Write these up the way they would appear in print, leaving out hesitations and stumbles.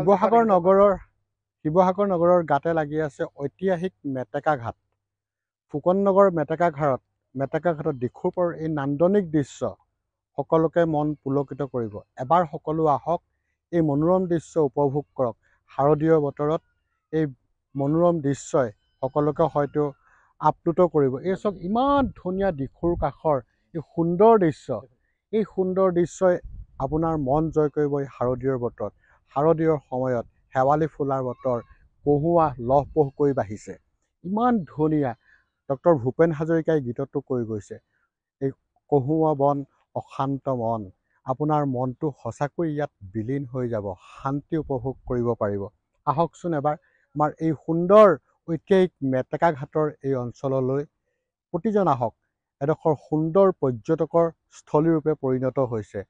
শিৱসাগৰ নগৰৰ গাতে লাগি আছে ঐতিহাসিক মেটেকা ঘাট। ফুকন নগৰ মেটেকা ঘাটত দিখৌৰ এই নান্দনিক দৃশ্য সকলোকে মন পুলকিত কৰিব। এবাৰ সকলো আহক, এই মনোৰম দৃশ্য উপভোগ কৰক। শাৰদীয় বতৰত এই মনোৰম দৃশ্যই সকলোকে হয়তো আপ্লুত কৰিব। এই চাওক, ইমান ধুনীয়া দিখৌৰ কাষৰ এই সুন্দৰ দৃশ্য, এই সুন্দৰ দৃশ্যই আপোনাৰ মন জয় কৰিব। এই শাৰদীয়ৰ বতৰত, শাৰদীয়ৰ সময়ত শেৱালি ফুলাৰ বতৰ, কহুৱা লহপহ কৰি বাঢ়িছে। ইমান ধুনীয়া। ডক্টৰ ভূপেন হাজৰিকাই গীতটো কৈ গৈছে, এই কহুৱা বন অশান্ত মন, আপোনাৰ মনটো সঁচাকৈ ইয়াত বিলীন হৈ যাব, শান্তি উপভোগ কৰিব পাৰিব। আহকচোন এবাৰ আমাৰ এই সুন্দৰ ঐতিহাসিক মেটেকা ঘাটৰ এই অঞ্চললৈ প্ৰতিজন আহক। এডোখৰ সুন্দৰ পৰ্যটকৰ স্থলীৰূপে পৰিণত হৈছে।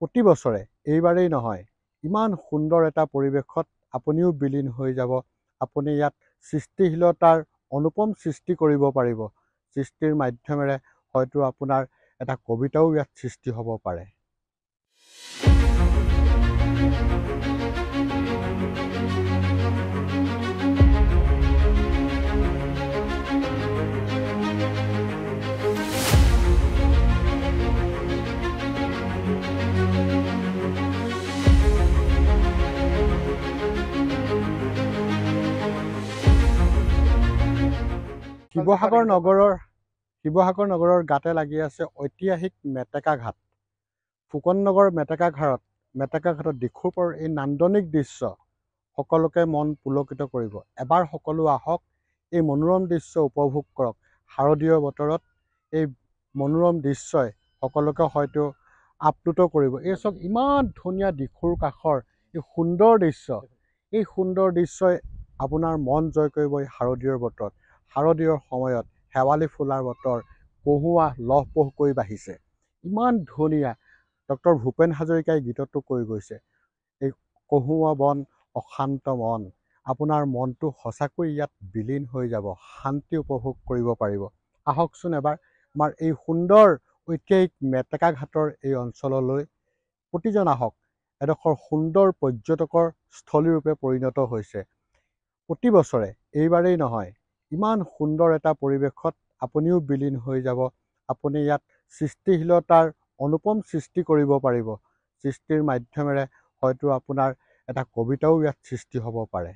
প্ৰতি বছৰে, এইবাৰেই নহয়, ইমান সুন্দৰ এটা পৰিৱেশত আপুনিও বিলীন হৈ যাব। আপুনি ইয়াত সৃষ্টিশীলতাৰ অনুপম সৃষ্টি কৰিব পাৰিব। সৃষ্টিৰ মাধ্যমেৰে হয়তো আপোনাৰ এটা কবিতাও ইয়াত সৃষ্টি হ'ব পাৰে। শিৱসাগৰ নগৰৰ গাতে লাগি আছে ঐতিহাসিক মেটেকা ঘাট। ফুকন নগৰ মেটেকা ঘাটত দিখৌৰ এই নান্দনিক দৃশ্য সকলোকে মন পুলকিত কৰিব। এবাৰ সকলো আহক, এই মনোৰম দৃশ্য উপভোগ কৰক। শাৰদীয় বতৰত এই মনোৰম দৃশ্যই সকলোকে হয়তো আপ্লুত কৰিব। এই চাওক, ইমান ধুনীয়া দিখৌৰ কাষৰ এই সুন্দৰ দৃশ্য, এই সুন্দৰ দৃশ্যই আপোনাৰ মন জয় কৰিব। এই শাৰদীয়ৰ বতৰত, শাৰদীয়ৰ সময়ত শেৱালি ফুলাৰ বতৰ, কহুৱা লহপহ কৰি বাঢ়িছে। ইমান ধুনীয়া। ডক্টৰ ভূপেন হাজৰিকাই গীতটো কৈ গৈছে, এই কহুৱা বন অশান্ত মন, আপোনাৰ মনটো সঁচাকৈ ইয়াত বিলীন হৈ যাব, শান্তি উপভোগ কৰিব পাৰিব। আহকচোন এবাৰ আমাৰ এই সুন্দৰ ঐতিহাসিক মেটেকা ঘাটৰ এই অঞ্চললৈ প্ৰতিজন আহক। এডোখৰ সুন্দৰ পৰ্যটকৰ স্থলীৰূপে পৰিণত হৈছে। প্ৰতি বছৰে, এইবাৰেই নহয়, ইমান সুন্দৰ এটা পৰিৱেশত আপুনিও বিলীন হৈ যাব। আপুনি ইয়াত সৃষ্টিশীলতাৰ অনুপম সৃষ্টি কৰিব পাৰিব। সৃষ্টিৰ মাধ্যমেৰে হয়তো আপোনাৰ এটা কবিতাও ইয়াত সৃষ্টি হ'ব পাৰে।